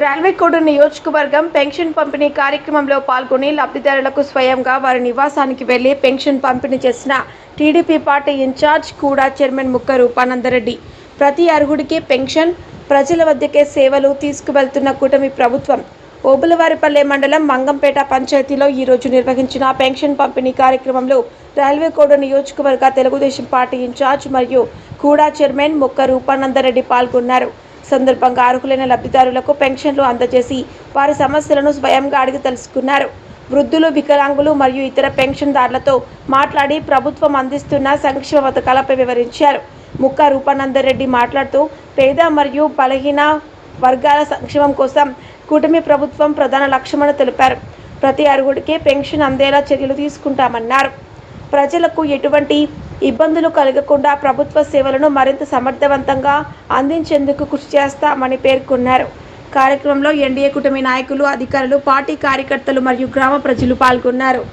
రాల్వేకోట నియోజకవర్గం పెన్షన్ పంపిణీ కార్యక్రమంలో పాల్గొని లబ్ధిదారులకు స్వయంగా వారి నివాసానికి వెళ్లి పెన్షన్ పంపిణీ చేసిన టీడీపీ పార్టీ ఇన్ఛార్జ్ కూడా చైర్మన్ ముక్క రూపానందరెడ్డి. ప్రతి అర్హుడికి పెన్షన్, ప్రజల వద్దకే సేవలు తీసుకువెళ్తున్న కూటమి ప్రభుత్వం. ఓబులవారిపల్లె మండలం మంగంపేట పంచాయతీలో ఈ రోజు నిర్వహించిన పెన్షన్ పంపిణీ కార్యక్రమంలో రాల్వేకోట నియోజకవర్గ తెలుగుదేశం పార్టీ ఇన్ఛార్జ్ మరియు కూడా చైర్మన్ ముక్క రూపానందరెడ్డి పాల్గొన్నారు. సందర్భంగా అర్హులైన లబ్ధిదారులకు పెన్షన్లు అందజేసి వారి సమస్యలను స్వయంగా అడిగి తెలుసుకున్నారు. వృద్ధులు, వికలాంగులు మరియు ఇతర పెన్షన్దారులతో మాట్లాడి ప్రభుత్వం అందిస్తున్న సంక్షేమ పథకాలపై వివరించారు. ముక్క రూపానందరెడ్డి మాట్లాడుతూ పేద మరియు బలహీన వర్గాల సంక్షేమం కోసం కూటమి ప్రభుత్వం ప్రధాన లక్ష్యమని తెలిపారు. ప్రతి అర్హుడికి పెన్షన్ అందేలా చర్యలు తీసుకుంటామన్నారు. ప్రజలకు ఎటువంటి ఇబ్బందులు కలగకుండా ప్రభుత్వ సేవలను మరింత సమర్థవంతంగా అందించేందుకు కృషి చేస్తామని పేర్కొన్నారు. కార్యక్రమంలో ఎన్డీఏ కూటమి నాయకులు, అధికారులు, పార్టీ కార్యకర్తలు మరియు గ్రామ ప్రజలు పాల్గొన్నారు.